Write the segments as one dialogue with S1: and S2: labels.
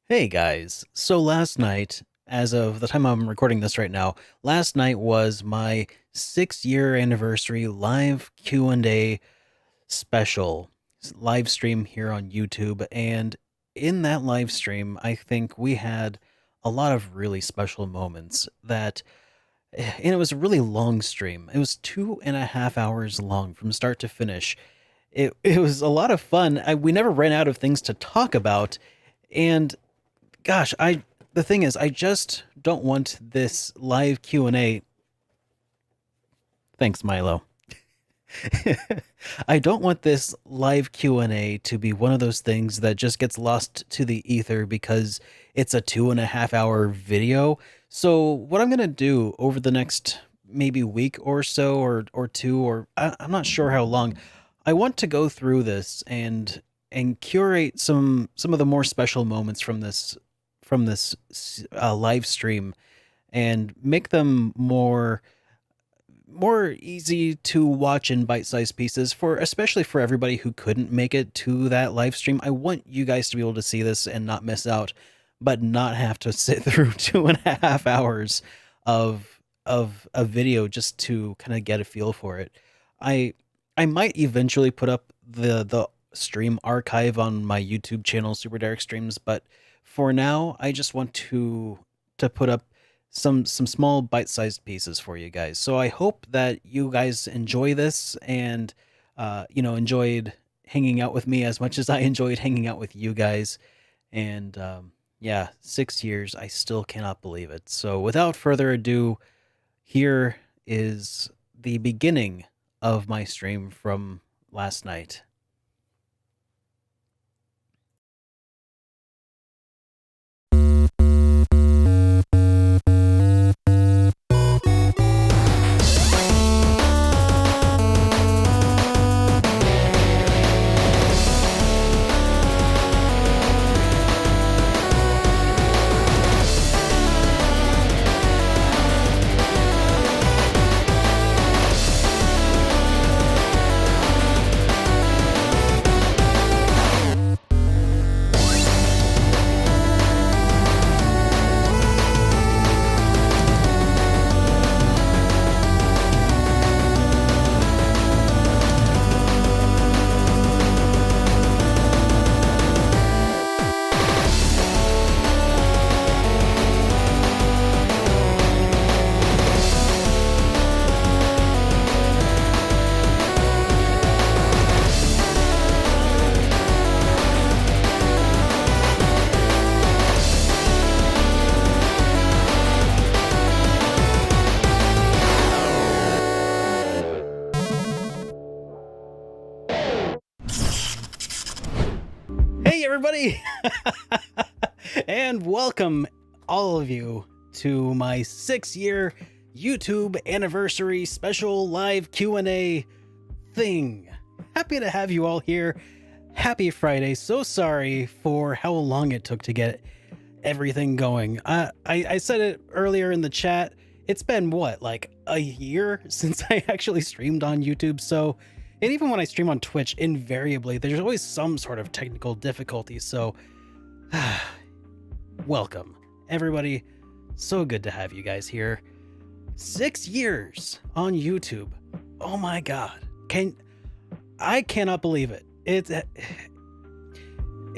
S1: Hey guys, so last night, as of the time I'm recording this right now, last night was my 6-year anniversary live Q&A special live stream here on YouTube. And in that live stream, I think we had a lot of really special moments and it was a really long stream. It was 2.5 hours long from start to finish. It was a lot of fun. We never ran out of things to talk about. And gosh, the thing is, I just don't want this live Q&A. Thanks, Milo. I don't want this live Q&A to be one of those things that just gets lost to the ether because it's a 2.5 hour video. So what I'm gonna do over the next maybe week or so, or two, or I'm not sure how long, I want to go through this and curate some of the more special moments from this live stream and make them more easy to watch in bite-sized pieces, for especially for everybody who couldn't make it to that live stream. I want you guys to be able to see this and not miss out, but not have to sit through 2.5 hours of a video just to kind of get a feel for it. I might eventually put up the stream archive on my YouTube channel, SuperDerek Streams, but for now, I just want to put up some small bite-sized pieces for you guys. So I hope that you guys enjoy this and enjoyed hanging out with me as much as I enjoyed hanging out with you guys. And yeah, 6 years, I still cannot believe it. So without further ado, here is the beginning of my stream from last night. Hey, everybody! And welcome, all of you, to my 6-year YouTube anniversary special live Q&A thing. Happy to have you all here. Happy Friday. So sorry for how long it took to get everything going. I said it earlier in the chat. It's been, what, like a year since I actually streamed on YouTube, so... And even when I stream on Twitch, invariably, there's always some sort of technical difficulty, so... welcome, everybody. So good to have you guys here. 6 years on YouTube. Oh my god. I cannot believe it. It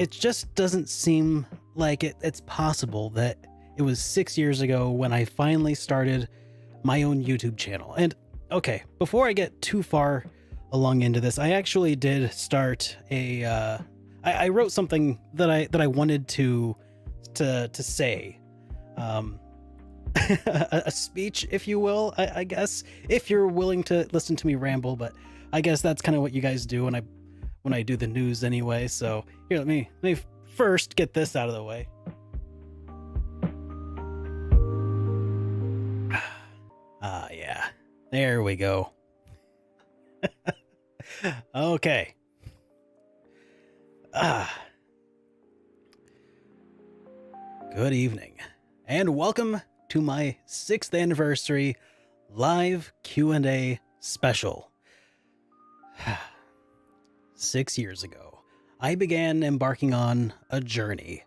S1: just doesn't seem like it's possible that it was 6 years ago when I finally started my own YouTube channel. And okay, before I get too far along into this, I actually did start I wrote something that I wanted to say, a speech, if you will, I guess, if you're willing to listen to me ramble. But I guess that's kind of what you guys do when I do the news anyway. So here, let me first get this out of the way. Yeah, there we go. Okay. Good evening, and welcome to my 6th anniversary live Q&A special. 6 years ago, I began embarking on a journey,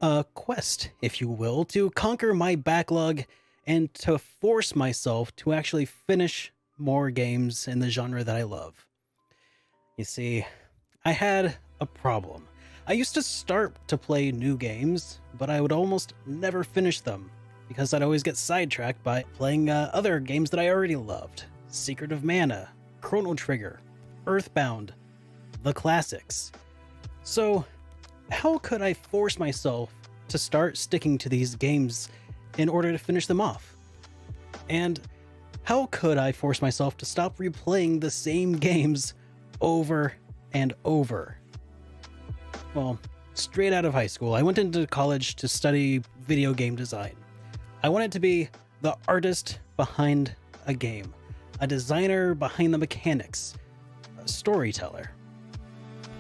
S1: a quest, if you will, to conquer my backlog and to force myself to actually finish more games in the genre that I love. You see, I had a problem. I used to start to play new games, but I would almost never finish them because I'd always get sidetracked by playing other games that I already loved. Secret of Mana, Chrono Trigger, Earthbound, The Classics. So, how could I force myself to start sticking to these games in order to finish them off? And how could I force myself to stop replaying the same games over and over? Well, straight out of high school, I went into college to study video game design. I wanted to be the artist behind a game, a designer behind the mechanics, a storyteller.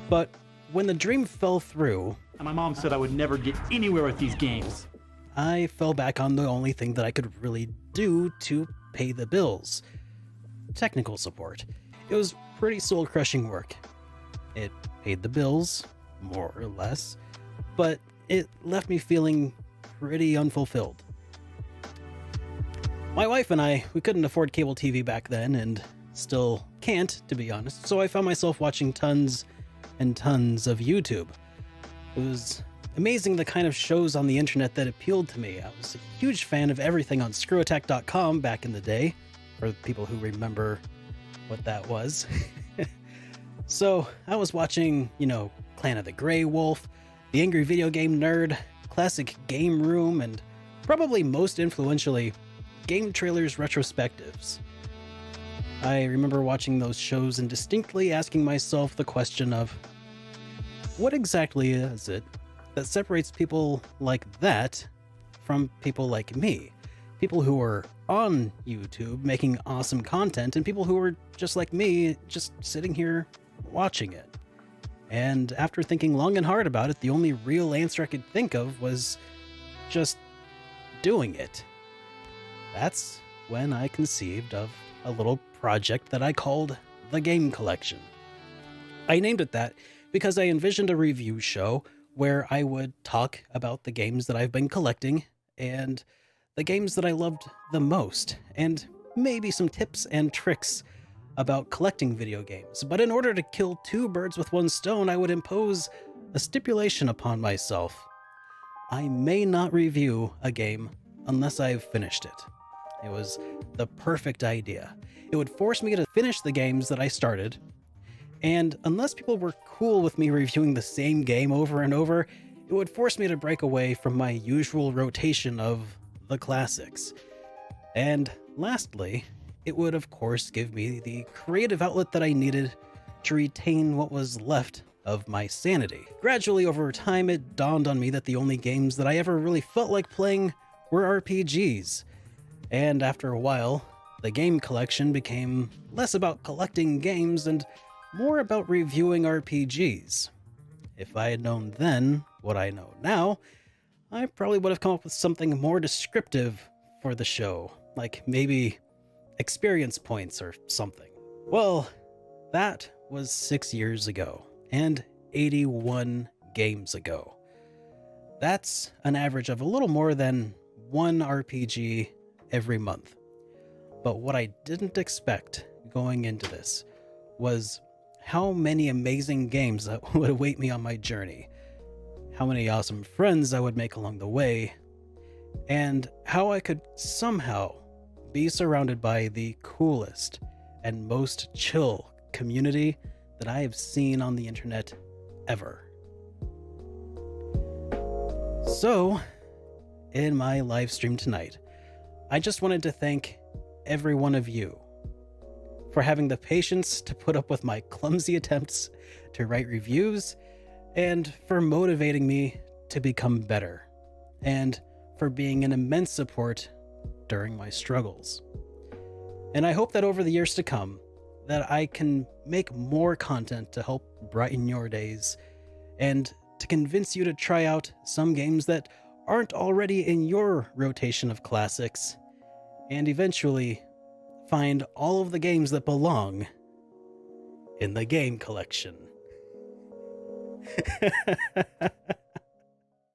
S1: But when the dream fell through,
S2: and my mom said I would never get anywhere with these games,
S1: I fell back on the only thing that I could really do to pay the bills: technical support. It was pretty soul-crushing work. It paid the bills, more or less, but it left me feeling pretty unfulfilled. My wife and I, we couldn't afford cable TV back then, and still can't, to be honest, so I found myself watching tons and tons of YouTube. It was amazing the kind of shows on the internet that appealed to me. I was a huge fan of everything on screwattack.com back in the day, for people who remember what that was. So I was watching, Clan of the Grey Wolf, The Angry Video Game Nerd, Classic Game Room, and probably most influentially, Game Trailers Retrospectives. I remember watching those shows and distinctly asking myself the question of, what exactly is it that separates people like that from people like me? People who are on YouTube making awesome content, and people who are just like me, just sitting here watching it. And after thinking long and hard about it, the only real answer I could think of was just doing it. That's when I conceived of a little project that I called the Game Collection. I named it that because I envisioned a review show where I would talk about the games that I've been collecting and the games that I loved the most, and maybe some tips and tricks about collecting video games. But in order to kill two birds with one stone, I would impose a stipulation upon myself. I may not review a game unless I've finished it. It was the perfect idea. It would force me to finish the games that I started, and unless people were cool with me reviewing the same game over and over, it would force me to break away from my usual rotation of the classics. And lastly, it would of course give me the creative outlet that I needed to retain what was left of my sanity. Gradually over time, it dawned on me that the only games that I ever really felt like playing were RPGs. And after a while, the Game Collection became less about collecting games and more about reviewing RPGs. If I had known then what I know now, I probably would have come up with something more descriptive for the show, like maybe experience points or something. Well, that was 6 years ago, and 81 games ago. That's an average of a little more than one RPG every month. But what I didn't expect going into this was how many amazing games that would await me on my journey, how many awesome friends I would make along the way, and how I could somehow be surrounded by the coolest and most chill community that I have seen on the internet ever. So, in my live stream tonight, I just wanted to thank every one of you for having the patience to put up with my clumsy attempts to write reviews, and for motivating me to become better, and for being an immense support during my struggles. And I hope that over the years to come, that I can make more content to help brighten your days, and to convince you to try out some games that aren't already in your rotation of classics, and eventually find all of the games that belong in the Game Collection.